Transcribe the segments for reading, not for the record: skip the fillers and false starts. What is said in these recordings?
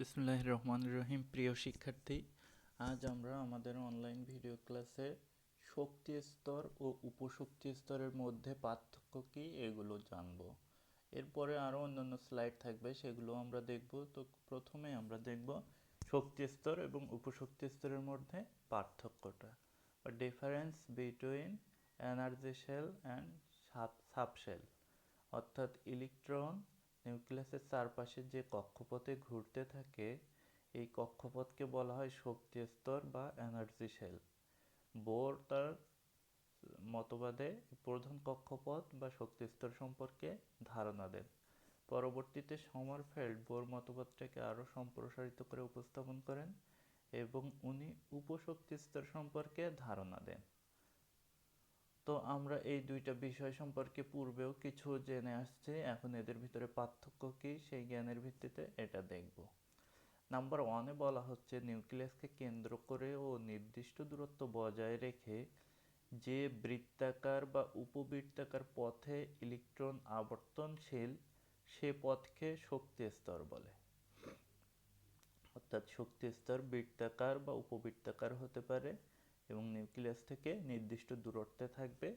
বিসমিল্লাহির রহমানির রহিম। প্রিয় শিক্ষার্থী, আজ আমরা আমাদের অনলাইন ভিডিও ক্লাসে শক্তি স্তর ও উপশক্তি স্তরের মধ্যে পার্থক্য কী এগুলো জানব। এরপরে আরও অন্যান্য স্লাইড থাকবে, সেগুলো আমরা দেখব। তো প্রথমে আমরা দেখব শক্তি স্তর এবং উপশক্তি স্তরের মধ্যে পার্থক্যটা, বা difference between energy shell and subshell. অর্থাৎ ইলেকট্রন নিউক্লিয়াসের চারপাশে যে কক্ষপথে ঘুরতে থাকে, এই কক্ষপথকে বলা হয় শক্তি স্তর বা এনার্জি শেল। বোর তার মতবাদে প্রধান কক্ষপথ বা শক্তি স্তর সম্পর্কে ধারণা দেন। পরবর্তীতে সমরফেল্ড বোর মতবাদটাকে আরও সম্প্রসারিত করে উপস্থাপন করেন এবং উনি উপশক্তি স্তর সম্পর্কে ধারণা দেন। তো আমরা এই দুইটা বিষয় সম্পর্কে পূর্বেও কিছু জেনে আসছি, এখন এদের ভিতরে পার্থক্য কী সেই জ্ঞানের ভিত্তিতে এটা দেখব। নাম্বার 1-এ বলা হচ্ছে নিউক্লিয়াসকে কেন্দ্র করে ও নির্দিষ্ট দূরত্ব বজায় রেখে যে বৃত্তাকার বা উপবৃত্তাকার পথে ইলেকট্রন আবর্তনশীল সে পথকে শক্তি স্তর বলে। অর্থাৎ শক্তি স্তর বৃত্তাকার বা উপবৃত্তাকার হতে পারে এবং নিউক্লিয়াস থেকে নির্দিষ্ট দূরত্বে থাকবে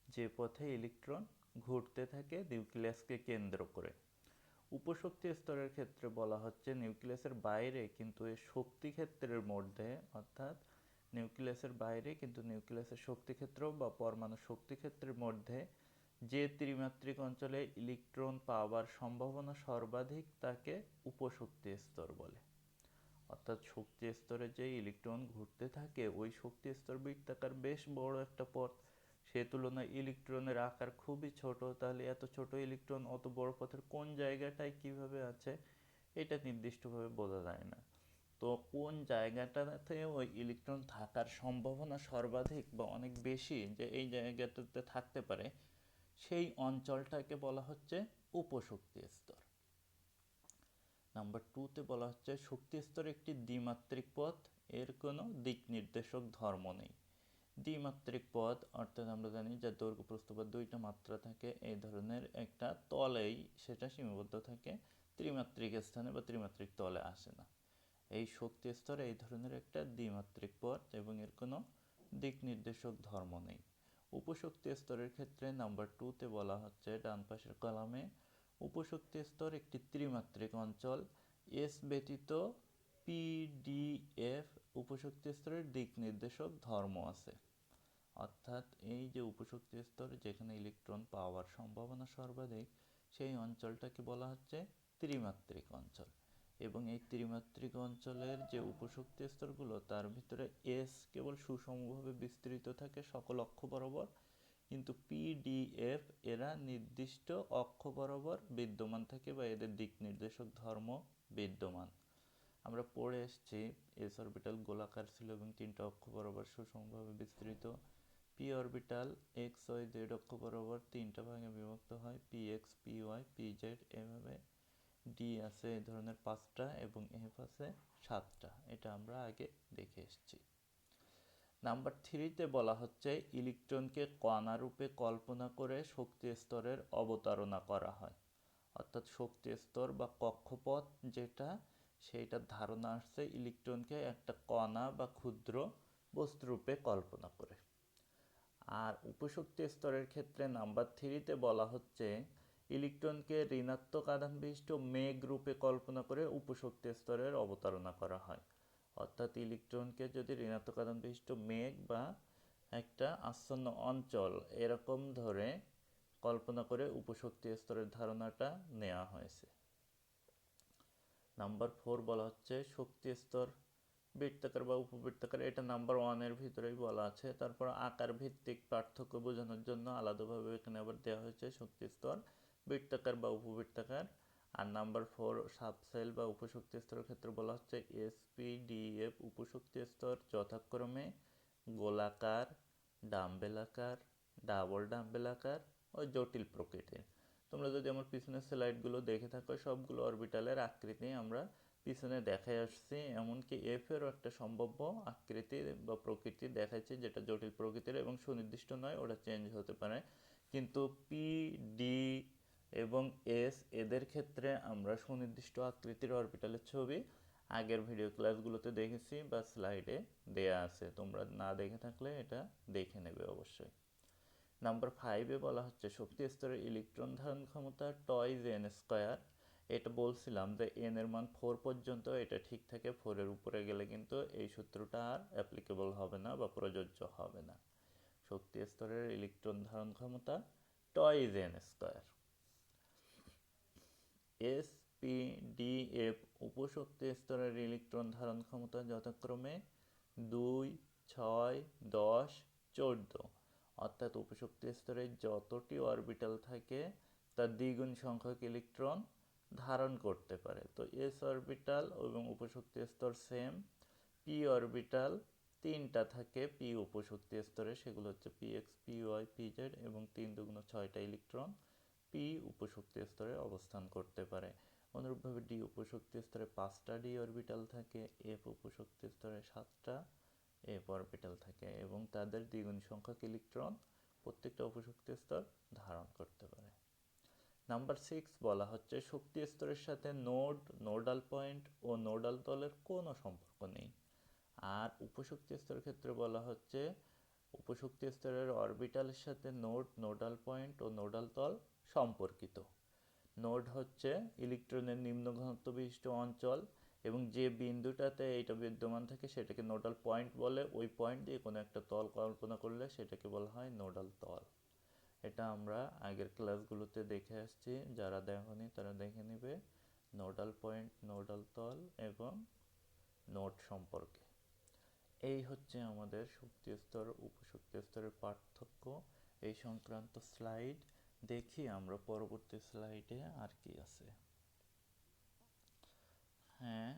যে পথে ইলেকট্রন ঘুরতে থাকে নিউক্লিয়াসকে কেন্দ্র করে। উপশক্তি স্তরের ক্ষেত্রে বলা হচ্ছে নিউক্লিয়াসের বাইরে কিন্তু এই শক্তি ক্ষেত্রের মধ্যে, অর্থাৎ নিউক্লিয়াসের বাইরে কিন্তু নিউক্লিয়াসের শক্তি ক্ষেত্র বা পরমাণু শক্তি ক্ষেত্রের মধ্যে যে ত্রিমাত্রিক অঞ্চলে ইলেকট্রন পাওয়ার সম্ভাবনা সর্বাধিক তাকে উপশক্তি স্তর বলে। অর্থাৎ শক্তি স্তরে যে ইলেকট্রন ঘুরতে থাকে ওই শক্তি স্তর বৃত্তাকার বেশ বড় একটা পথ, সে তুলনায় ইলেকট্রনের আকার খুবই ছোট। তাহলে এত ছোট ইলেকট্রন অত বড় পথের কোন জায়গাটায় কিভাবে আছে এটা নির্দিষ্টভাবে বোঝা যায় না। তো কোন জায়গাটাতে ওই ইলেকট্রন থাকার সম্ভাবনা সর্বাধিক বা অনেক বেশি, যে এই জায়গাটাতে থাকতে পারে, সেই অঞ্চলটাকে বলা হচ্ছে উপশক্তি স্তর। নাম্বার 2-তে বলা হচ্ছে শক্তি স্তর একটি দ্বিমাত্রিক পথ, এর কোনো দিক নির্দেশক ধর্ম নেই। দ্বিমাত্রিক পথ অর্থাৎ আমরা জানি যে দৈর্ঘ্য প্রস্থ বা দুইটা মাত্রা থাকে, এই ধরনের একটা তলেই সেটা সীমাবদ্ধ থাকে, ত্রিমাত্রিক স্থানে বা ত্রিমাত্রিক তলে আসে না। এই শক্তি স্তর এই ধরনের একটা দ্বিমাত্রিক পথ এবং এর কোনো দিক নির্দেশক ধর্ম নেই। উপশক্তি স্তরের ক্ষেত্রে নাম্বার 2-তে বলা হচ্ছে ডান পাশের কলামে, উপশক্তি স্তর একটি ত্রিমাত্রিক অঞ্চল, এস ব্যতীত পিডিএফ উপশক্তি স্তরের দিক নির্দেশক ধর্ম আছে। অর্থাৎ এই যে উপশক্তি স্তর যেখানে ইলেকট্রন পাওয়ার সম্ভাবনা সর্বাধিক, সেই অঞ্চলটাকে বলা হচ্ছে ত্রিমাত্রিক অঞ্চল। এবং এই ত্রিমাত্রিক অঞ্চলের যে উপশক্তি স্তরগুলো তার ভিতরে এস কেবল সুষমভাবে বিস্তৃত থাকে সকল অক্ষ বরাবর, কিন্তু পিডিএফ এরা নির্দিষ্ট অক্ষ বরাবর বিদ্যমান থাকে বা এদের দিক নির্দেশক ধর্ম বিদ্যমান। আমরা পড়ে এসেছি এস অরবিটাল গোলাকার ছিল এবং তিনটা অক্ষ বরাবর সুষমভাবে বিস্তৃত। P orbital x y z অক্ষ বরাবর তিনটা ভাগে বিভক্ত হয়, p x, p y, p z, এভাবে। ডি আছে এই ধরনের 5টা এবং এফ আছে 7টা, এটা আমরা আগে দেখে এসেছি। নাম্বার 3-তে বলা হচ্ছে ইলেকট্রনকে কণা রূপে কল্পনা করে শক্তি স্তরের অবতারণা করা হয়। অর্থাৎ শক্তি স্তর বা কক্ষপথ যেটা, সেইটার ধারণা আসছে ইলেকট্রনকে একটা কণা বা ক্ষুদ্র বস্তুরূপে কল্পনা করে। আর উপশক্তি স্তরের ক্ষেত্রে নাম্বার 3-তে বলা হচ্ছে ইলেকট্রনকে ঋণাত্মক আধান বিশিষ্ট মেঘ রূপে কল্পনা করে উপশক্তি স্তরের অবতারণা করা হয়। অর্থাৎ ইলেকট্রনকে যদি ঋণাত্মক আধান বিশিষ্ট মেঘ বা একটা আচ্ছন্ন অঞ্চল এরকম ধরে কল্পনা করে উপশক্তি স্তরের ধারণাটা নেওয়া হয়েছে। নাম্বার 4 বলা হচ্ছে শক্তি স্তর বৃত্তাকার বা উপবৃত্তাকার, এটা নাম্বার 1-এর ভিতরেই বলা আছে। তারপর আকার ভিত্তিক পার্থক্য বোঝানোর জন্য আলাদাভাবে এখানে আবার দেওয়া হয়েছে শক্তি স্তর বৃত্তাকার বা উপবৃত্তাকার। আর নাম্বার 4 সাবশেল বা উপশক্তি স্তরের ক্ষেত্রে বলা হচ্ছে এসপিডিএফ উপশক্তি স্তর যথাক্রমে গোলাকার, ডাম্বেলাকার, ডাবল ডাম্বেলাকার ও জটিল প্রকৃতির। তোমরা যদি আমার পিছনের স্লাইডগুলো দেখে থাকো, সবগুলো অরবিটালের আকৃতি আমরা পিছনে দেখাই আসছি। এমনকি এফেরও একটা সম্ভাব্য আকৃতি বা প্রকৃতি দেখাচ্ছি যেটা জটিল প্রকৃতির এবং সুনির্দিষ্ট নয়, ওটা চেঞ্জ হতে পারে। কিন্তু পি, ডি এবং এস এদের ক্ষেত্রে আমরা সুনির্দিষ্ট আকৃতির অরবিটালের ছবি আগের ভিডিও ক্লাসগুলোতে দেখেছি বা স্লাইডে দেয়া আছে, তোমরা না দেখে থাকলে এটা দেখে নেবে অবশ্যই। নাম্বার 5-এ বলা হচ্ছে শক্তি স্তরের ইলেকট্রন ধারণ ক্ষমতা টয়েজ এন স্কয়ার। এটা বলছিলাম যে এন এর মান 4 পর্যন্ত এটা ঠিক থাকে, 4 এর উপরে গেলে কিন্তু এই সূত্রটা আর অ্যাপ্লিকেবল হবে না বা প্রযোজ্য হবে না। শক্তি স্তরের ইলেকট্রন ধারণ ক্ষমতা twice n square. S p d f উপশক্তি স্তরের ইলেকট্রন ধারণ ক্ষমতা যথাক্রমে 2, 6, 10, 14, অর্থাৎ উপশক্তি স্তরে যতটি অরবিটাল থাকে তার দ্বিগুণ সংখ্যক ইলেকট্রন ধারণ করতে পারে। তো এস অরবিটাল এবং উপশক্তি স্তর সেম। পি অরবিটাল 3টা থাকে পি উপশক্তি স্তরে, সেগুলো হচ্ছে p x, p y, p z, এবং 3 দুগুণ 6টা ইলেকট্রন পি উপশক্তি স্তরে অবস্থান করতে পারে। অনুরূপভাবে ডি উপশক্তি স্তরে 5টা ডি অরবিটাল থাকে, এফ উপশক্তি স্তরে 7টা এফ অরবিটাল থাকে, এবং তাদের দ্বিগুণ সংখ্যক ইলেকট্রন প্রত্যেকটা উপশক্তি স্তর ধারণ করতে পারে। নাম্বার 6 বলা হচ্ছে শক্তি স্তরের সাথে নোড, নোডাল পয়েন্ট ও নোডাল তলের কোনো সম্পর্ক নেই। আর উপশক্তি স্তরের ক্ষেত্রে বলা হচ্ছে উপশক্তি স্তরের অরবিটালের সাথে নোড, নোডাল পয়েন্ট ও নোডাল তল সম্পর্কিত। নোড হচ্ছে ইলেকট্রনের নিম্ন ঘনত্ব বিশিষ্ট অঞ্চল, এবং যে বিন্দুটাতে এটা বিদ্যমান থাকে সেটাকে নোডাল পয়েন্ট বলে। ওই পয়েন্ট দিয়ে কোনো একটা তল কল্পনা করলে সেটাকে বলা হয় নোডাল তল। এটা আমরা আগের ক্লাসগুলোতে দেখে আসছি, যারা দেখনি তারা দেখে নেবে নোডাল পয়েন্ট, নোডাল তল এবং নোড সম্পর্কে। এই হচ্ছে আমাদের শক্তি স্তর উপশক্তি স্তরের পার্থক্য এই সংক্রান্ত স্লাইড। দেখি আমরা পরবর্তী স্লাইডে আর কি আছে। হ্যাঁ,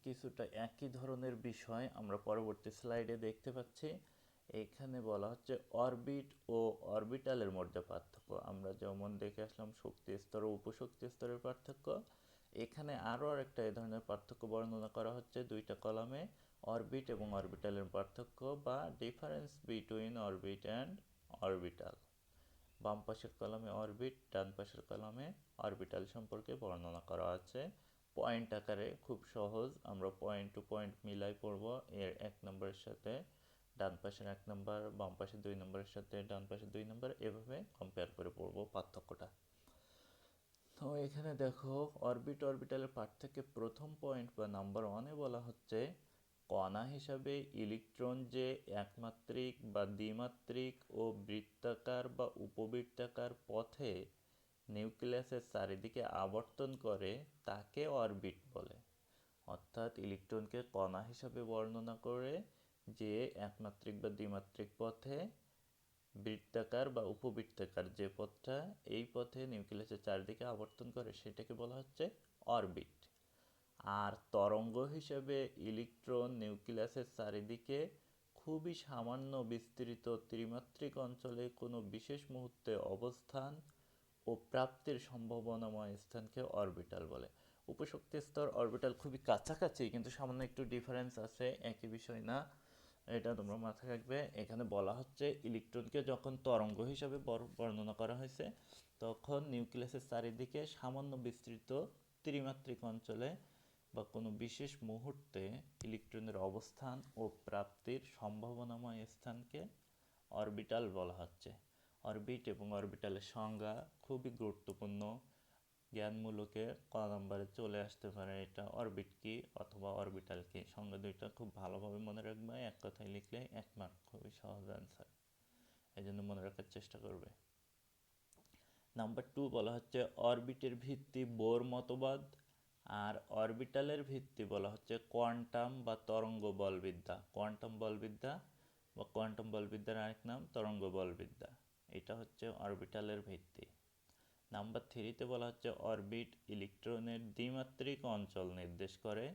কিছুটা একই ধরনের বিষয় আমরা পরবর্তী স্লাইডে দেখতে পাচ্ছি। এখানে বলা হচ্ছে অরবিট ও অরবিটালের মধ্যে পার্থক্য। আমরা যেমন দেখে আসলাম শক্তি স্তর ও উপশক্তি স্তরের পার্থক্য, এখানে আরও আরেকটা এই ধরনের পার্থক্য বর্ণনা করা হচ্ছে 2টা কলামে। অরবিট এবং অরবিটালের পার্থক্য বা difference between orbit and orbital. বাম পাশের কলামে অরবিট, ডান পাশের কলামে অরবিটাল সম্পর্কে বর্ণনা করা আছে পয়েন্ট আকারে। খুব সহজ, আমরা পয়েন্ট টু পয়েন্ট মিলাই পড়ব। এর 1 নম্বরের সাথে ডান পাশের 1 নম্বর, বাম পাশে 2 নম্বরের সাথে ডান পাশে 2 নম্বর, এভাবে কম্পেয়ার করে পড়ব পার্থক্যটা। তো এখানে দেখো অরবিট অরবিটালের পার্থক্যে প্রথম পয়েন্ট বা নাম্বার 1-এ বলা হচ্ছে কণা হিসাবে ইলেকট্রন যে একমাত্রিক বা দ্বিমাত্রিক ও বৃত্তাকার বা উপবৃত্তাকার পথে নিউক্লিয়াসের চারিদিকে আবর্তন করে তাকে অরবিট বলে। অর্থাৎ ইলেকট্রনকে কণা হিসাবে বর্ণনা করে যে একমাত্রিক বা দ্বিমাত্রিক পথে বৃত্তাকার বা উপবৃত্তাকার যে পথটা, এই পথে নিউক্লিয়াসের চারিদিকে আবর্তন করে সেটাকে বলা হচ্ছে অরবিট। আর তরঙ্গ হিসেবে ইলেকট্রন নিউক্লিয়াসের চারিদিকে খুবই সামান্য বিস্তৃত ত্রিমাত্রিক অঞ্চলে কোনো বিশেষ মুহূর্তে অবস্থান ও প্রাপ্তির সম্ভাবনাময় স্থানকে অরবিটাল বলে। উপশক্তি স্তর অরবিটাল খুবই কাছাকাছি, কিন্তু সামান্য একটু ডিফারেন্স আছে, একই বিষয় না, এটা তোমরা মাথায় রাখবে। এখানে বলা হচ্ছে ইলেকট্রনকে যখন তরঙ্গ হিসাবে বর্ণনা করা হয়েছে তখন নিউক্লিয়াসের চারিদিকে সামান্য বিস্তৃত ত্রিমাত্রিক অঞ্চলে বা কোনো বিশেষ মুহূর্তে ইলেকট্রনের অবস্থান ও প্রাপ্তির সম্ভাবনাময় স্থানকে অরবিটাল বলা হচ্ছে। অরবিট এবং অরবিটালের সংজ্ঞা খুবই গুরুত্বপূর্ণ, জ্ঞানমূলকে ক নম্বরে চলে আসতে পারে। এটা অরবিট কি অথবা অরবিটাল কি, সংজ্ঞা দুইটা খুব ভালোভাবে মনে রাখবে, এক কথায় লিখলে 1 মার্ক, খুবই সহজ অ্যান্সার, এই জন্য মনে রাখার চেষ্টা করবে। নাম্বার 2 বলা হচ্ছে অরবিটের ভিত্তি বোর মতবাদ, আর অরবিটালের ভিত্তি বলা হচ্ছে কোয়ান্টাম বা তরঙ্গ বলবিদ্যা। কোয়ান্টাম বলবিদ্যা বা কোয়ান্টাম বলবিদ্যার আরেক নাম তরঙ্গ বলবিদ্যা, এটা হচ্ছে অরবিটালের ভিত্তি। নাম্বার 3-তে বলা হচ্ছে অরবিট ইলেকট্রনের দ্বিমাত্রিক অঞ্চল নির্দেশ করে,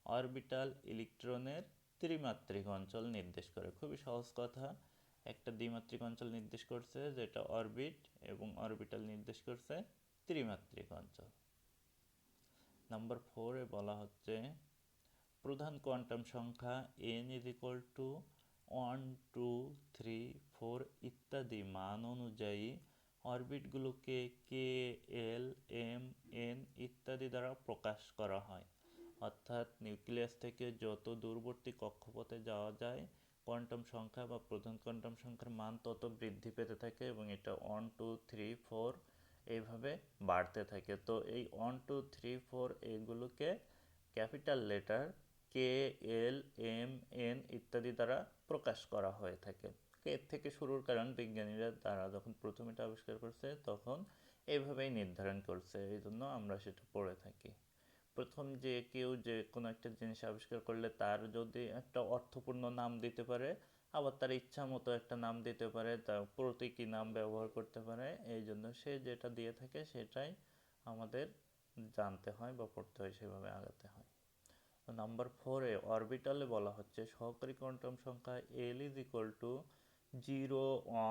অরবিটাল ইলেকট্রনের ত্রিমাত্রিক অঞ্চল নির্দেশ করে। খুবই সহজ কথা, একটা দ্বিমাত্রিক অঞ্চল নির্দেশ করছে যেটা অরবিট, এবং অরবিটাল নির্দেশ করছে ত্রিমাত্রিক অঞ্চল। নাম্বার 4-এ বলা হচ্ছে প্রধান কোয়ান্টাম সংখ্যা n = 1, 2, 3, 4 ইত্যাদি মান অনুযায়ী অরবিটগুলোকে k, l, m, n ইত্যাদি দ্বারা প্রকাশ করা হয়। অর্থাৎ নিউক্লিয়াস থেকে যত দূরবর্তী কক্ষপথে যাওয়া যায় কোয়ান্টাম সংখ্যা বা প্রধান কোয়ান্টাম সংখ্যার মান তত বৃদ্ধি পেতে থাকে এবং এটা 1 2 3 4 এইভাবে বাড়তে থাকে। তো এই 1 2 3 4 এগুলোকে ক্যাপিটাল লেটার কে, এল, এম, এন ইত্যাদি দ্বারা প্রকাশ করা হয়ে থাকে। এর থেকে শুরুর কারণ বিজ্ঞানীরা তারা যখন প্রথম এটা আবিষ্কার করছে তখন এইভাবেই নির্ধারণ করছে, এই জন্য আমরা সেটা পড়ে থাকি। প্রথম যে কেউ যে কোনো একটা জিনিস আবিষ্কার করলে তার যদি একটা অর্থপূর্ণ নাম দিতে পারে, আবার তার ইচ্ছা মতো একটা নাম দিতে পারে, তার প্রতীকী নাম ব্যবহার করতে পারে, এই জন্য সে যেটা দিয়ে থাকে সেটাই আমাদের জানতে হয় বা পড়তে হয়, সেভাবে আগাতে হয়। নাম্বার 4-এ অরবিটালে বলা হচ্ছে সহকারী কোয়ান্টাম সংখ্যা এল ইজ ইকুয়াল টু 0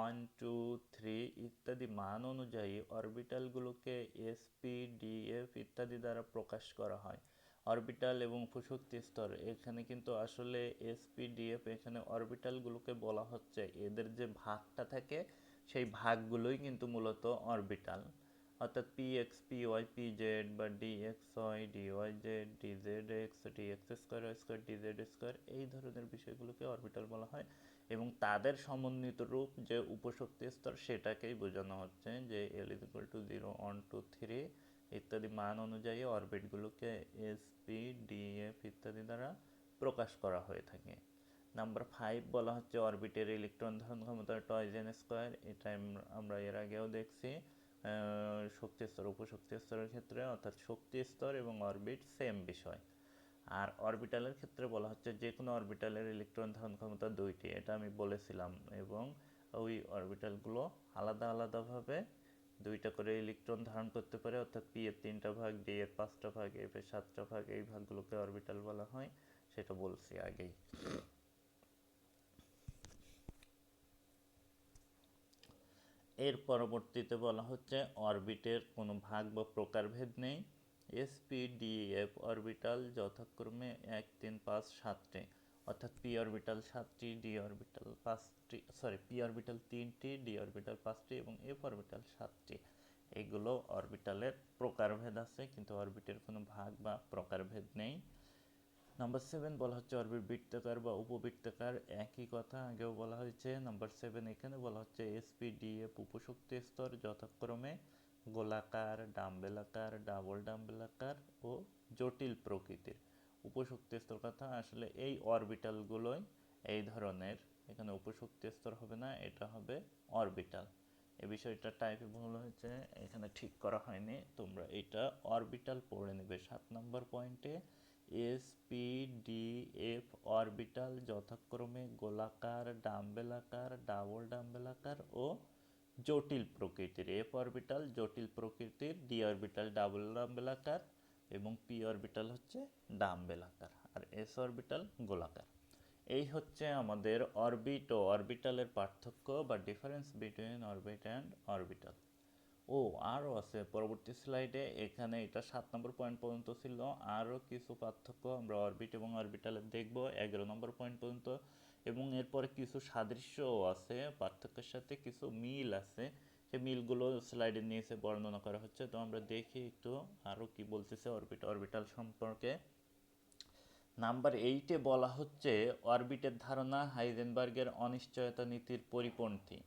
1 2 3 ইত্যাদি মান অনুযায়ী অরবিটালগুলোকে এসপি ডিএফ ইত্যাদি দ্বারা প্রকাশ করা হয়। অরবিটাল এবং উপশক্তি স্তর এখানে কিন্তু আসলে এসপি ডিএফ এখানে অরবিটালগুলোকে বলা হচ্ছে, এদের যে ভাগটা থাকে সেই ভাগগুলোই কিন্তু মূলত অরবিটাল। অর্থাৎ p x p y p z বা d x y d y z d z x d x square y square d z square এই ধরনের বিষয়গুলোকে অরবিটাল বলা হয় এবং তাদের সমন্বিত রূপ যে উপশক্তি স্তর সেটাকেই বোঝানো হচ্ছে যে এল ইজ ইকুয়াল টু 0 1 2 3 ইত্যাদি মান অনুযায়ী অরবিটগুলোকে এস পি ডি এফ ইত্যাদি দ্বারা প্রকাশ করা হয়ে থাকে। নাম্বার 5 বলা হচ্ছে অরবিটের ইলেকট্রন ধারণ ক্ষমতা টয়েস এন স্কোয়ার, এটা আমরা এর আগেও দেখছি শক্তি স্তর উপশক্তি স্তরের ক্ষেত্রে, অর্থাৎ শক্তি স্তর এবং অরবিট সেম বিষয়। আর অরবিটালের ক্ষেত্রে বলা হচ্ছে যে কোনো অরবিটালের ইলেকট্রন ধারণ ক্ষমতা 2টি, এটা আমি বলেছিলাম, এবং ওই অরবিটালগুলো আলাদা আলাদাভাবে 2টা করে ইলেকট্রন ধারণ করতে পারে, অর্থাৎ পি এর 3টা ভাগ, ডি এর 5টা ভাগ, এফ এর 7টা ভাগ, এই ভাগগুলোকে অরবিটাল বলা হয়, সেটা বলছি আগেই। এর পরবর্তীতে বলা হচ্ছে অরবিটের কোনো ভাগ বা প্রকারভেদ নেই। এসপি ডি এফ অরবিটাল যথাক্রমে 1 3 5 7টে, অর্থাৎ পি অরবিটাল 7টি, ডি অরবিটাল 5টি, পি অরবিটাল 3টি, ডি অরবিটাল 5টি এবং এফ অরবিটাল 7টি। এইগুলো অরবিটালের প্রকারভেদ আছে, কিন্তু অরবিটের কোনো ভাগ বা প্রকারভেদ নেই। নাম্বার 7 বলা হচ্ছে অরবিট বৃত্তাকার বা উপবৃত্তাকার, একই কথা আগেও বলা হয়েছে। নাম্বার 7 এখানে বলা হচ্ছে এসপিডিএফ উপশক্তি স্তর যথাক্রমে গোলাকার, ডাম্বেলাকার, ডাবল ডাম্বেলাকার ও জটিল প্রকৃতির। উপশক্তি স্তর কথা আসলে এই অরবিটালগুলোই এই ধরনের, এখানে উপশক্তি স্তর হবে না, এটা হবে অরবিটাল। এই বিষয়টা টাইপে ভুল হয়েছে, এখানে ঠিক করা হয়নি, তোমরা এটা অরবিটাল পড়ে নেবে 7 নম্বর পয়েন্টে। S p d F orbital যথাক্রমে গোলাকার, ডাম্বেলাকার, ডাবল ডাম্বেলাকার ও জটিল প্রকৃতির। এফ অরবিটাল জটিল প্রকৃতির, ডি অরবিটাল ডাবল ডাম্বেলাকার এবং পি অরবিটাল হচ্ছে ডাম্বেলাকার, আর এস অরবিটাল গোলাকার। এই হচ্ছে আমাদের অরবিট ও অরবিটালের পার্থক্য বা difference between orbit and orbital. ও আরও আছে পরবর্তী স্লাইডে, এখানে এটা 7 নম্বর পয়েন্ট পর্যন্ত ছিল, আরও কিছু পার্থক্য আমরা অরবিট এবং অরবিটালের দেখব 11 নম্বর পয়েন্ট পর্যন্ত, এবং এরপরে কিছু সাদৃশ্যও আছে, পার্থক্যের সাথে কিছু মিল আছে, সেই মিলগুলো স্লাইডের নিচে বর্ণনা করা হচ্ছে। তো আমরা দেখি একটু আরও কি বলতেছে অরবিট অরবিটাল সম্পর্কে। নাম্বার 8-এ বলা হচ্ছে অরবিটের ধারণা হাইজেনবার্গের অনিশ্চয়তা নীতির পরিপন্থী,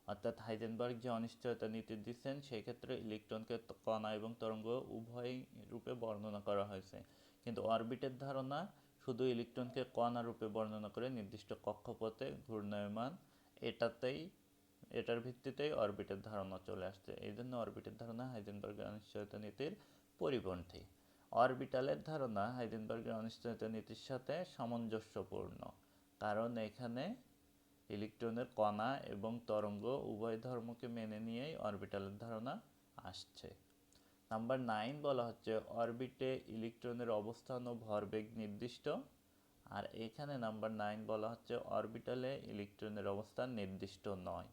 অর্থাৎ হাইজেনবার্গ যে অনিশ্চয়তা নীতি দিচ্ছেন সেই ক্ষেত্রে ইলেকট্রনকে কণা এবং তরঙ্গ উভয় রূপে বর্ণনা করা হয়েছে, কিন্তু অরবিটের ধারণা শুধু ইলেকট্রনকে কণা রূপে বর্ণনা করে নির্দিষ্ট কক্ষপথে ঘূর্ণায়মান, এটার ভিত্তিতেই অরবিটের ধারণা চলে আসছে, এই জন্য অরবিটের ধারণা হাইজেনবার্গের অনিশ্চয়তা নীতির পরিপন্থী। অরবিটালের ধারণা হাইজেনবার্গের অনিশ্চয়তা নীতির সাথে সামঞ্জস্যপূর্ণ, কারণ এখানে ইলেকট্রনের কণা এবং তরঙ্গ উভয় ধর্মকে মেনে নিয়েই অরবিটালের ধারণা আসছে। নাম্বার 9 বলা হচ্ছে অরবিটে ইলেকট্রনের অবস্থান ও ভরবেগ নির্দিষ্ট, আর এখানে নাম্বার 9 বলা হচ্ছে অরবিটালে ইলেকট্রনের অবস্থান নির্দিষ্ট নয়,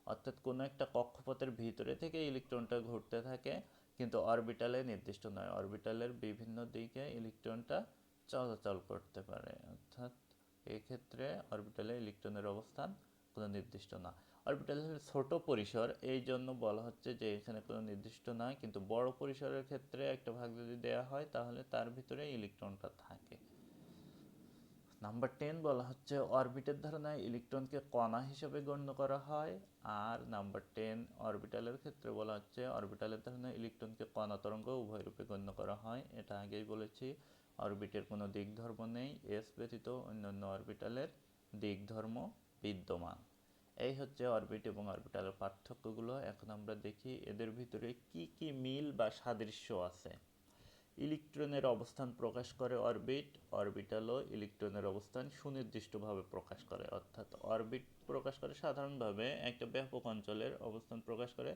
অর্থাৎ কোনো একটা কক্ষপথের ভিতরে থেকে ইলেকট্রনটা ঘুরতে থাকে, কিন্তু অরবিটালে নির্দিষ্ট নয়, অরবিটালের বিভিন্ন দিকে ইলেকট্রনটা চলাচল করতে পারে, অর্থাৎ এক্ষেত্রে অরবিটালে ইলেকট্রনের অবস্থান কোনো নির্দিষ্ট না। অরবিটাল হলো ছোট পরিসর, এই জন্য বলা হচ্ছে যে এখানে কোনো নির্দিষ্ট না, কিন্তু বড় পরিসরের ক্ষেত্রে একটা ভাগ যদি দেওয়া হয় তাহলে তার ভিতরে ইলেকট্রনটা থাকে। নাম্বার 10 বলা হচ্ছে অরবিটের ধারণায় ইলেকট্রনকে কণা হিসেবে গণ্য করা হয়। আর নাম্বার 10 অরবিটালের ক্ষেত্রে বলা হচ্ছে অরবিটালের ধারণায় ইলেকট্রনকে কণা তরঙ্গ উভয় রূপে গণ্য করা হয়। এটা আগেই বলেছি, অরবিটের কোনো দিক ধর্ম নেই, এস ব্যতীত অন্যান্য অরবিটালের দিক ধর্ম বিদ্যমান। এই হচ্ছে অরবিট এবং অরবিটালের পার্থক্যগুলো। এখন আমরা দেখি এদের ভিতরে কি কি মিল বা সাদৃশ্য আছে। ইলেকট্রনের অবস্থান প্রকাশ করে অরবিট, অরবিটালও ইলেকট্রনের অবস্থান সুনির্দিষ্টভাবে প্রকাশ করে। অর্থাৎ অরবিট প্রকাশ করে সাধারণভাবে একটা ব্যাপক অঞ্চলের অবস্থান প্রকাশ করে,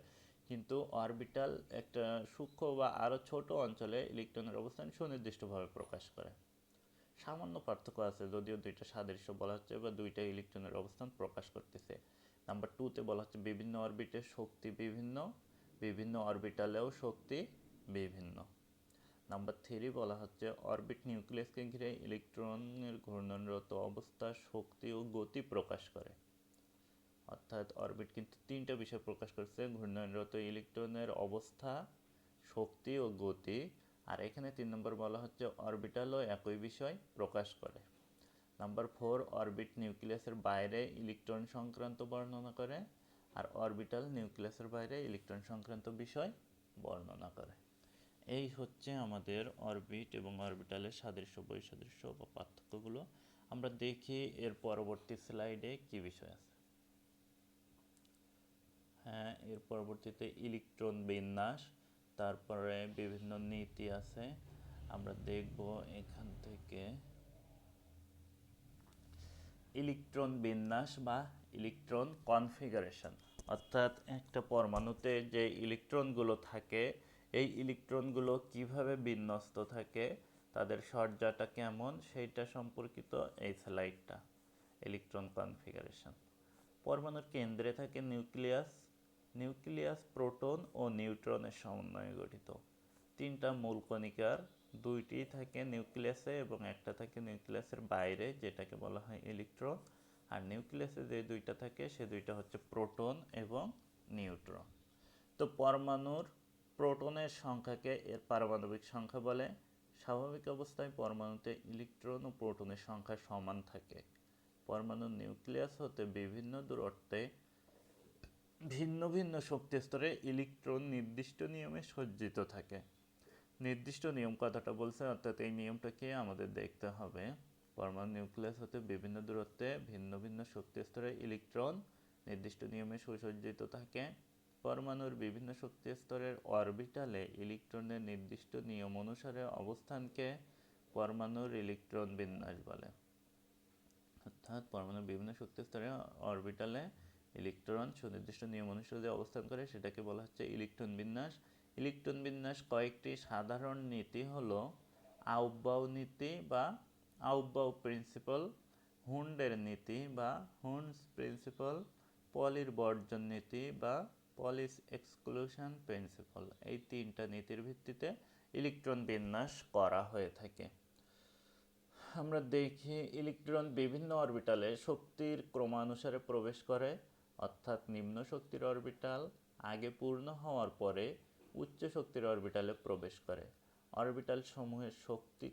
কিন্তু অরবিটাল একটা সূক্ষ্ম বা আরও ছোট অঞ্চলে ইলেকট্রনের অবস্থান সুনির্দিষ্টভাবে প্রকাশ করে। সামান্য পার্থক্য আছে, যদিও দুইটা সাদৃশ্য বলা হচ্ছে বা দুইটা ইলেকট্রনের অবস্থান প্রকাশ করতেছে। নাম্বার 2তে বলা হচ্ছে বিভিন্ন অরবিটের শক্তি বিভিন্ন, বিভিন্ন অরবিটালেও শক্তি বিভিন্ন। নাম্বার 3 বলা হচ্ছে অরবিট নিউক্লিয়াসকে ঘিরে ইলেকট্রনের ঘূর্ণনরত অবস্থা, শক্তি ও গতি প্রকাশ করে। অর্থাৎ অরবিট কিন্তু তিনটা বিষয় প্রকাশ করছে: ঘূর্ণনরত ইলেকট্রনের অবস্থা, শক্তি ও গতি। আর এখানে 3 নম্বর বলা হচ্ছে অরবিটালও একই বিষয় প্রকাশ করে। নাম্বার 4 অরবিট নিউক্লিয়াসের বাইরে ইলেকট্রন সংক্রান্ত বর্ণনা করে, আর অরবিটাল নিউক্লিয়াসের বাইরে ইলেকট্রন সংক্রান্ত বিষয় বর্ণনা করে। এই হচ্ছে আমাদের অরবিট এবং অরবিটালের সাদৃশ্য, বৈসাদৃশ্য বা পার্থক্যগুলো। আমরা দেখি এর পরবর্তী স্লাইডে কি বিষয় আছে। হ্যাঁ, এর পরবর্তীতে ইলেকট্রন বিন্যাস, তারপরে বিভিন্ন নীতি আছে। আমরা দেখব এখান থেকে ইলেকট্রন বিন্যাস বা ইলেকট্রন কনফিগারেশন। অর্থাৎ একটা পরমাণুতে যে ইলেকট্রনগুলো থাকে, এই ইলেকট্রনগুলো কিভাবে বিন্যস্ত থাকে, তাদের সজ্জাটা কেমন, সেইটা সম্পর্কিত এই স্লাইডটা। Electron configuration. পরমাণুর কেন্দ্রে থাকে নিউক্লিয়াস। নিউক্লিয়াস প্রোটন ও নিউট্রনের সমন্বয়ে গঠিত। তিনটা মূল কণিকার দুইটি থাকে নিউক্লিয়াসে এবং একটা থাকে নিউক্লিয়াসের বাইরে, যেটাকে বলা হয় ইলেকট্রন। আর নিউক্লিয়াসে যে দুইটা থাকে সে দুইটা হচ্ছে প্রোটন এবং নিউট্রন। তো পরমাণুর প্রোটনের সংখ্যাকে এর পারমাণবিক সংখ্যা বলে। স্বাভাবিক অবস্থায় পরমাণুতে ইলেকট্রন ও প্রোটনের সংখ্যা সমান থাকে। পরমাণুর নিউক্লিয়াস হতে বিভিন্ন দূরত্বে ভিন্ন ভিন্ন শক্তি স্তরে ইলেকট্রন নির্দিষ্ট নিয়মে সজ্জিত থাকে। নির্দিষ্ট নিয়ম কথাটা বলছে, অর্থাৎ এই নিয়মটাকে আমাদের দেখতে হবে। পরমাণু নিউক্লিয়াস হতে বিভিন্ন দূরত্বে ভিন্ন ভিন্ন শক্তি স্তরে ইলেকট্রন নির্দিষ্ট নিয়মে সুসজ্জিত থাকে। পরমাণুর বিভিন্ন শক্তি স্তরের অরবিটালে ইলেকট্রনের নির্দিষ্ট নিয়ম অনুসারে অবস্থানকে পরমাণুর ইলেকট্রন বিন্যাস বলে। অর্থাৎ পরমাণুর বিভিন্ন শক্তি স্তরে অরবিটালে ইলেকট্রন সুনির্দিষ্ট নিয়ম অনুসারে অবস্থান করে, সেটাকে বলা হচ্ছে ইলেকট্রন বিন্যাস। ইলেকট্রন বিন্যাস কয়েকটি সাধারণ নীতি হলো আউবাউ নীতি বা আউবাউ প্রিন্সিপাল, হুন্ডের নীতি বা হুন্ডস প্রিন্সিপাল, পলির বর্জন নীতি বা পলিস এক্সক্লুশন প্রিন্সিপাল। এই তিনটা নীতির ভিত্তিতে ইলেকট্রন বিন্যাস করা হয়ে থাকে। আমরা দেখি ইলেকট্রন বিভিন্ন অরবিটালে শক্তির ক্রমানুসারে প্রবেশ করে। অর্থাৎ নিম্ন শক্তির অরবিটাল আগে পূর্ণ হওয়ার পরে উচ্চ শক্তির অরবিটালে প্রবেশ করে। অরবিটাল সমূহের শক্তি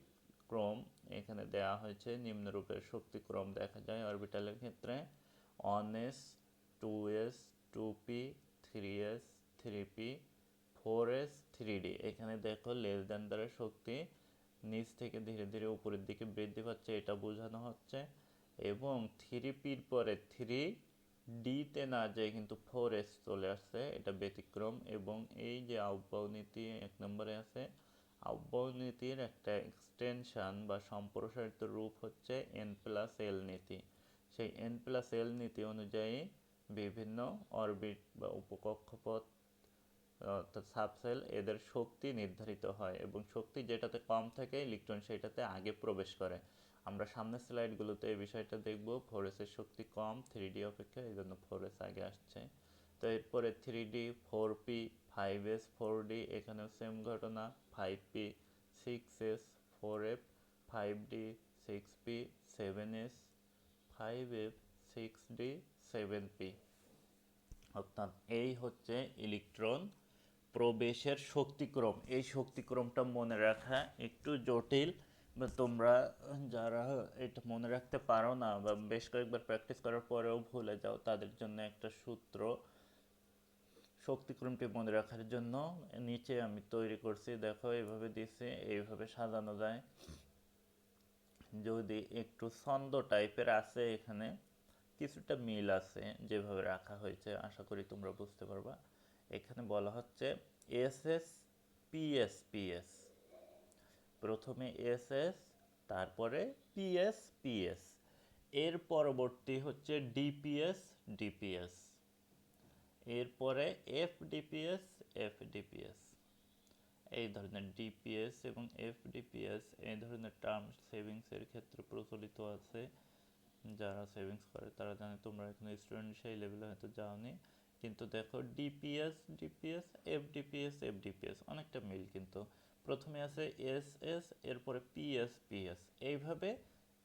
ক্রম এখানে দেওয়া হয়েছে। নিম্নরূপের শক্তি ক্রম দেখা যায় অরবিটালের ক্ষেত্রে: 1s, 2s, 2p, 3s, 3p, 4s, 3d। এখানে দেখো লেস দ্যান দ্বারা শক্তি নিচ থেকে ধীরে ধীরে উপরের দিকে বৃদ্ধি পাচ্ছে, এটা বোঝানো হচ্ছে। এবং 3pর পরে 3dতে না যেয়ে কিন্তু 4s চলে আসছে, এটা ব্যতিক্রম। এবং এই যে আউবাউ নীতি 1 নম্বরে আছে, আউবাউ নীতির একটা এক্সটেনশন বা সম্প্রসারিত রূপ হচ্ছে n+l নীতি। সেই n+l নীতি অনুযায়ী বিভিন্ন অরবিট বা উপকক্ষপথ অর্থাৎ সাবসেল এদের শক্তি নির্ধারিত হয়, এবং শক্তি যেটাতে কম থাকে ইলেকট্রন সেটাতে আগে প্রবেশ করে। আমরা সামনের স্লাইডগুলোতে এই বিষয়টা দেখব। 4s এর শক্তি কম 3d অপেক্ষা, এই জন্য 4s আগে আসছে। তো এরপরে 3d, 4p, 5s, 4d, এখানেও সেম ঘটনা। 5p, 6s, 4f, 5d, 6p, 7s, 5f, 6d, 7p। অর্থাৎ এই হচ্ছে ইলেকট্রন প্রবেশের শক্তিক্রম। এই শক্তিক্রমটা মনে রাখা একটু জটিল, বা তোমরা যারা এটা মনে রাখতে পারো না বা বেশ কয়েকবার প্র্যাকটিস করার পরেও ভুলে যাও, তাদের জন্য একটা সূত্র শক্তিক্রমটি মনে রাখার জন্য নিচে আমি তৈরি করছি। দেখো এইভাবে দিছি, এইভাবে সাজানো যায়। যদি একটু ছন্দ টাইপের আছে, এখানে কিছুটা মিল আছে যেভাবে রাখা হয়েছে, আশা করি তোমরা বুঝতে পারবা। এখানে বলা হচ্ছে এস এস পিএস পিএস, প্রথমে এস এস, তারপরে পিএস পিএস, এর পরবর্তী হচ্ছে ডিপিএস ডিপিএস, এরপরে এফডিপিএস এফডিপিএস। এই ধরনের ডিপিএস এবং এফডিপিএস এই ধরনের টার্ম সেভিংসের ক্ষেত্রে প্রচলিত আছে। যারা সেভিংস করে তারা জানে, তোমরা এখন স্টুডেন্ট সেই লেভেলে হয়তো যাওনি। কিন্তু দেখো ডিপিএস ডিপিএস এফডিপিএস এফডিপিএস অনেকটা মিল, কিন্তু প্রথমে আছে এস এস, এরপরে পিএস পিএস। এইভাবে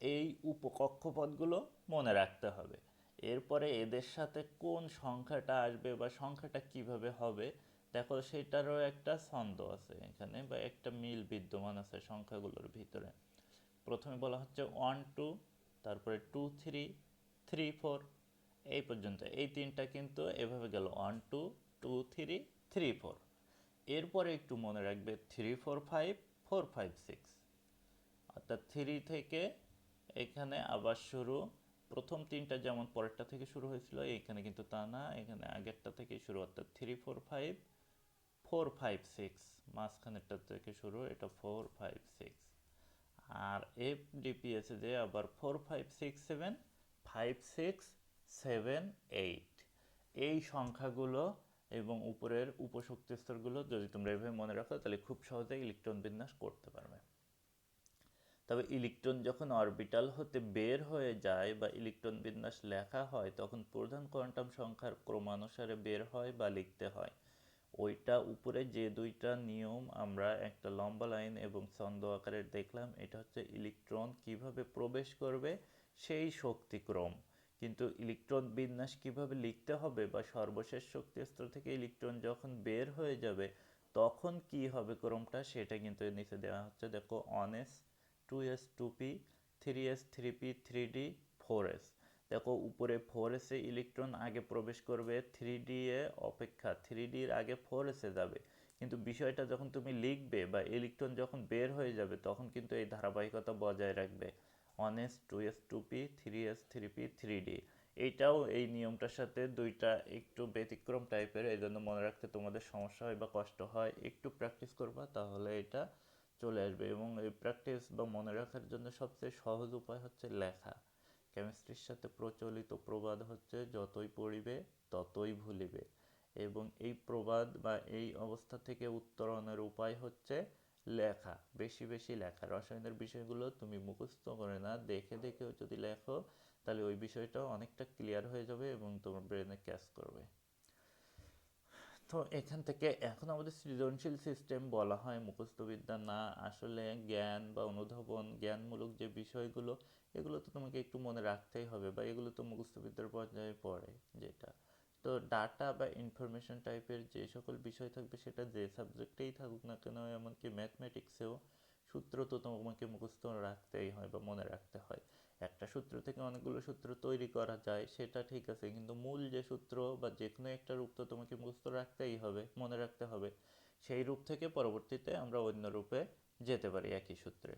এই উপকক্ষপদগুলো মনে রাখতে হবে। এরপরে এদের সাথে কোন সংখ্যাটা আসবে বা সংখ্যাটা কিভাবে হবে, দেখো সেটারও একটা ছন্দ আছে এখানে, বা একটা মিল বিদ্যমান আছে সংখ্যাগুলোর ভিতরে। প্রথমে বলা হচ্ছে 1 2, তারপরে 2 3, 3 4, এই পর্যন্ত এই তিনটা কিন্তু এভাবে গেল 1 2 2 3 3 4। এরপরে একটু মনে রাখবে 3 4 5 4 5 6, অর্থাৎ 3 থেকে এখানে আবার শুরু। প্রথম তিনটা যেমন পরেরটা থেকে শুরু হয়েছিল, এখানে কিন্তু তা না, এখানে আগেরটা থেকে শুরু, অর্থাৎ 3 4 5 4 5 6, মাঝখানেরটা থেকে শুরু, এটা 4 5 6। আর এফডিপিএস যে আবার 4 5 6 7 5 6 7 8, এই সংখ্যাগুলো এবং উপরের উপশক্তি স্তরগুলো যদি তোমরা এভাবে মনে রাখো, তাহলে খুব সহজেই ইলেকট্রন বিন্যাস করতে পারবে। তবে ইলেকট্রন যখন অরবিটাল হতে বের হয়ে যায় বা ইলেকট্রন বিন্যাস লেখা হয়, তখন প্রধান কোয়ান্টাম সংখ্যার ক্রমানুসারে বের হয় বা লিখতে হয়। ওইটা উপরে যে দুইটা নিয়ম আমরা একটা লম্বা লাইন এবং ছন্দ আকারে দেখলাম, এটা হচ্ছে ইলেকট্রন কিভাবে প্রবেশ করবে সেই শক্তিক্রম। কিন্তু ইলেকট্রন বিন্যাস কিভাবে লিখতে হবে বা সর্বশেষ শক্তি স্তর থেকে ইলেকট্রন যখন বের হয়ে যাবে তখন কি হবে ক্রমটা, সেটা কিন্তু এর নিচে দেওয়া হচ্ছে। দেখো 1s 2s 2p 3s 3p 3d 4s। দেখো উপরে 4s এ ইলেকট্রন আগে প্রবেশ করবে 3d এ অপেক্ষা, 3d এর আগে 4s এ যাবে। কিন্তু বিষয়টা যখন তুমি লিখবে বা ইলেকট্রন যখন বের হয়ে যাবে তখন কিন্তু এই ধারাবাহিকতা বজায় রাখবে, 1s 2s 2p 3s 3p 3d। এইটাও এই নিয়মটার সাথে দুইটা একটু ব্যতিক্রম টাইপের, এই জন্য মনে রাখতে তোমাদের সমস্যা হয় বা কষ্ট হয়। একটু প্র্যাকটিস করবা তাহলে এটা চলে আসবে। এবং এই প্র্যাকটিস বা মনে রাখার জন্য সবচেয়ে সহজ উপায় হচ্ছে লেখা। কেমিস্ট্রির সাথে প্রচলিত প্রবাদ হচ্ছে যতই পড়িবে ততই ভুলিবে, এবং এই প্রবাদ বা এই অবস্থা থেকে উত্তরণের উপায় হচ্ছে লেখা, বেশি বেশি লেখা। রসায়নের বিষয়গুলো তুমি মুখস্থ করে না, দেখে দেখেও যদি লেখো তাহলে ওই বিষয়টা অনেকটা ক্লিয়ার হয়ে যাবে এবং তোমার ব্রেনে ক্যাচ করবে। তো এখান থেকে এখন আমাদের সৃজনশীল সিস্টেম বলা হয় মুখস্থবিদ্যা না, আসলে জ্ঞান বা অনুধাবন জ্ঞানমূলক যে বিষয়গুলো, এগুলো তো তোমাকে একটু মনে রাখতেই হবে, বা এগুলো তো মুখস্থবিদ্যার পর্যায়ে পড়ে যেটা। তো ডাটা বা ইনফরমেশন টাইপের যে সকল বিষয় থাকবে, সেটা যে সাবজেক্টেই থাকুক না কেন, এমনকি ম্যাথমেটিক্সেও সূত্র তো তোমাকে মুখস্থ রাখতেই হয় বা মনে রাখতে হয়। একটা সূত্র থেকে অনেকগুলো সূত্র তৈরি করা যায়, সেটা ঠিক আছে, কিন্তু মূল যে সূত্র বা যে কোনো একটা রূপ তো তোমাকে মুখস্থ রাখতেই হবে, মনে রাখতে হবে। সেই রূপ থেকে পরবর্তীতে আমরা অন্য রূপে যেতে পারি একই সূত্রে।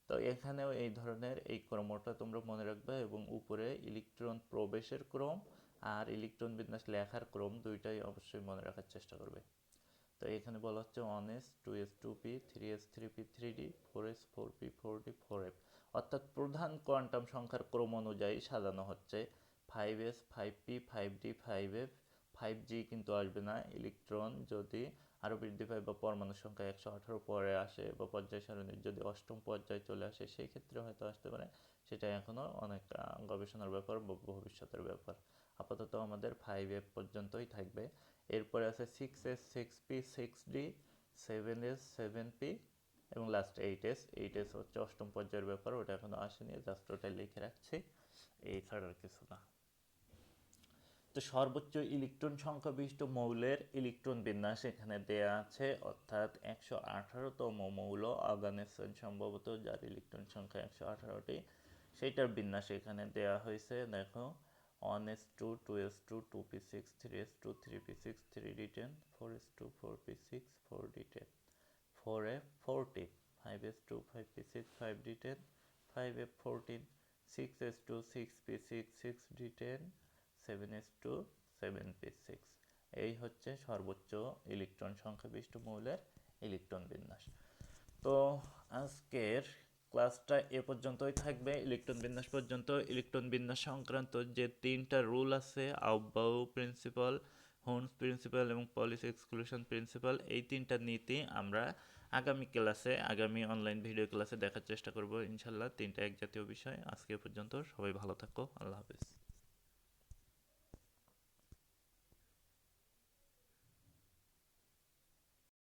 তো এখানেও এই ধরনের এই ক্রমটা তোমরা মনে রাখবে, এবং উপরে ইলেকট্রন প্রবেশের ক্রম আর ইলেকট্রন বিন্যাস লেখার ক্রম দুইটাই অবশ্যই মনে রাখার চেষ্টা করবে। তো এখানে বলা হচ্ছে 1s 2s 2p 3s 3p 3d 4s 4p 4d 4f, অর্থাৎ প্রধান কোয়ান্টাম সংখ্যার ক্রম অনুযায়ী সাজানো হচ্ছে। 5s 5p 5d 5f, 5g কিন্তু আসবে না। ইলেকট্রন যদি আরও বৃদ্ধি পায় বা পরমাণু সংখ্যা 118 পরে আসে বা পর্যায় সারণীর যদি অষ্টম পর্যায়ে চলে আসে, সেই ক্ষেত্রে হয়তো আসতে পারে। সেটা এখনও অনেক গবেষণার ব্যাপার বা ভবিষ্যতের ব্যাপার। আপাতত আমাদের 5f পর্যন্তই থাকবে। এরপরে আছে 6s 6p 6d 7s 7p এবং লাস্ট 8s। 8s হচ্ছে অষ্টম পর্যায়ের ব্যাপার, ওটা এখনো আসেনি, জাস্ট ওটা লিখে রাখছি, এই ছাড়া আর কিছু না। তো সর্বোচ্চ ইলেকট্রন সংখ্যা বিশিষ্ট মৌলের ইলেকট্রন বিন্যাস এখানে দেয়া আছে, অর্থাৎ 118তম মৌল অর্গানেসন সম্ভবত, যার ইলেকট্রন সংখ্যা 118টি, সেইটার বিন্যাস এখানে দেয়া হয়েছে। দেখো 1s2 2s2 2p6 3s2 3p6 3d10 4s2 4p6 4d10 4f14 5s2 5p6 5d10 5f14 6s2 6p6 6d10 7s2 7p6। এই হচ্ছে সর্বোচ্চ ইলেকট্রন সংখ্যা বিশিষ্ট মৌলের ইলেকট্রন বিন্যাস। তো আজকের ক্লাসটা এ পর্যন্তই থাকবে, ইলেকট্রন বিন্যাস পর্যন্ত। ইলেকট্রন বিন্যাস সংক্রান্ত যে 3টা রুল আছে, আউবাউ প্রিন্সিপাল, হোনস প্রিন্সিপাল এবং পলিস এক্সক্লুশন প্রিন্সিপাল, এই 3টা নীতি আমরা আগামী ক্লাসে, আগামী অনলাইন ভিডিও ক্লাসে দেখার চেষ্টা করব ইনশাল্লাহ। 3টা এক জাতীয় বিষয়। আজকে পর্যন্ত সবাই ভালো থাকো, আল্লাহ হাফেজ।